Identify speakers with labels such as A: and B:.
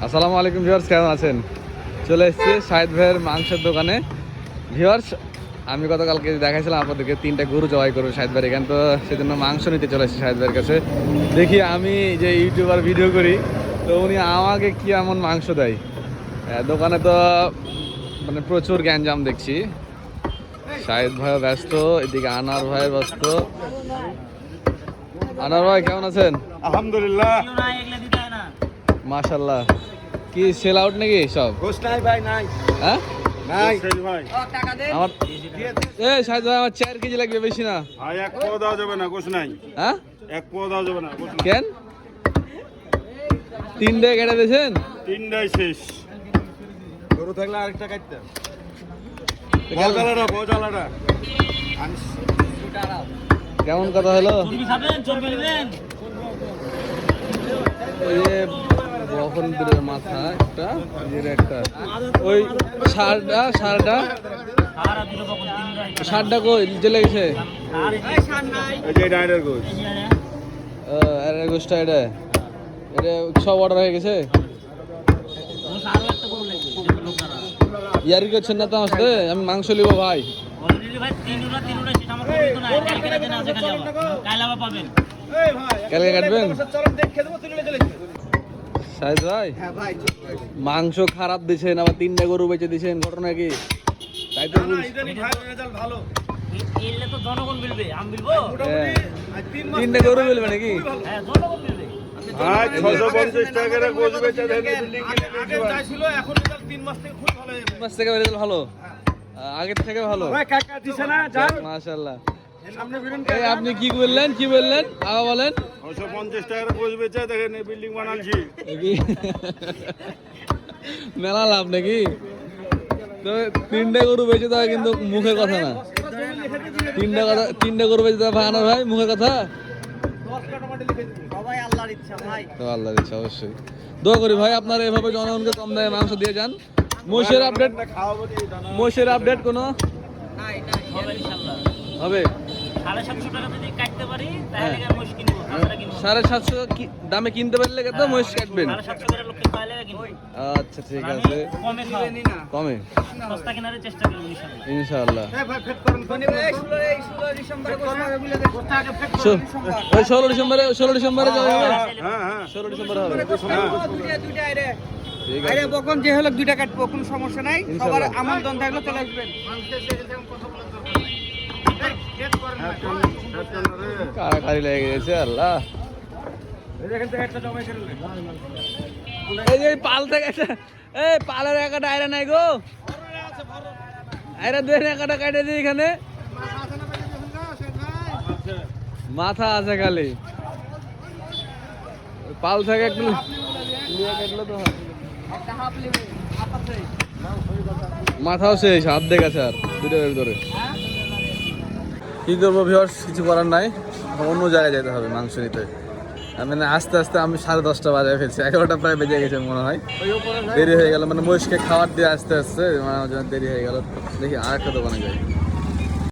A: আসসালামু আলাইকুম ভিউয়ার্স, কেমন আছেন? চলে এসেছি শাহিদ ভাইয়ের মাংসের দোকানে। ভিউয়ার্স, আমি গতকালকে দেখাইছিলাম আপনাদেরকে 3টা গরু জবাই করবো শাহিদ ভাইয়ের এখানে, তো সেজন্য মাংস নিতে চলে এসেছি শাহিদ ভাইয়ের কাছে। দেখি আমি যে ইউটিউবার ভিডিও করি, তো উনি আমাকে কি এমন মাংস দেয়। দোকানে তো মানে প্রচুর গ্যাঞ্জাম দেখছি। শাহিদ ভাইও ব্যস্ত, এদিকে আনার ভাই ব্যস্ত। আনার ভাই কেমন আছেন?
B: আলহামদুলিল্লাহ।
A: মাশাআল্লাহ। কি সেল আউট নাকি সব?
B: নাই ভাই, নাই।
A: হ্যাঁ
B: নাই
A: আমার শাহিদ ভাই, আমার 4 কেজি লাগবে, বেশি না।
B: ভাই এক পোয়া দেওয়া যাবে না, গোশ নাই।
A: হ্যাঁ
B: এক পোয়া দেওয়া যাবে না, গোশ নাই।
A: কেন 3 কেটে দিয়েছেন?
B: 3টাই শেষ। গরু থাকলে আরেকটা কাটতে। বজালাটা
A: কেমন কথা হলো? ওই যে বখনদের মাথা একটা, নিজের একটা, ওই ষাটটা কই চলে গেছে? গোষ্ঠটা এটা এটা সব অর্ডার হয়ে গেছে। ইয়ারি করছেন না তো আমার সাথে? আমি মাংস নিবো ভাই। কালকে কাটবেন শাহিদ ভাই? মাংস খারাপ দিছেন, আবার 3টা গরু বেঁচে দিছেন, ঘটনা কি? তাই তো
B: ভালো।
A: 3টা গরু বলবে নাকি?
B: 650 টাকা করে গোশ বেচে দেন।
A: 3 মাস থেকে রেজাল্ট ভালো, আগের থেকে ভালো। মাশাআল্লাহ। এই আপনি কি বললেন আবার বলেন?
B: 650 টাকা করে গোশ বেচে দেখেন, বিল্ডিং বানাচ্ছি।
A: মেলা লাভ নাকি? তো 3টা গরু বেঁচে দেওয়া কিন্তু মুখের কথা না। 3টা গরু বেঁচে দেওয়া ভাই আনার ভাই মুখের কথা। তো আল্লাহর ইচ্ছা অবশ্যই। দোয়া করি ভাই আপনারা এভাবে জনগণকে কম দামে মাংস দিয়ে যান। মহিষের আপডেট কোনো হবে? 750 দামে কিনতে পারলে তো মহিষ কাটবেন। আচ্ছা ঠিক আছে, কমে ইনশাআল্লাহ। 16 ডিসেম্বরে যাওয়া হবে। 16 ডিসেম্বরে হবে।
C: কখন যে হলো 2টা কাটবো, কোনো সমস্যা নাই। সবার আমন্ত্রণ থাকলে চলে আসবেন।
A: কারাকারি লেগে গেছে আল্লাহ। এই যে পাল থেকে এই পালের একটা আয়রা নাই গো, আয়রা দুই একটা কাটে দিই এখানে। মাথা আছে খালি, পাল থেকে একটু মাথাও শেষ, হাত দেখে আছে আর 2টার ভিতরে। কি করবো ভিউয়ার্স, কিছু করার নাই, অন্য জায়গায় যেতে হবে মাংস নিতে। মানে আস্তে আস্তে আমি 10:30 বাজে ফেলছি, 11টা প্রায় বেজে গেছে মনে হয়। দেরি হয়ে গেল, মানে মহিষকে খাবার দিয়ে আস্তে আস্তে দেরি হয়ে গেল। দেখি আর একটা দোকানে যাই।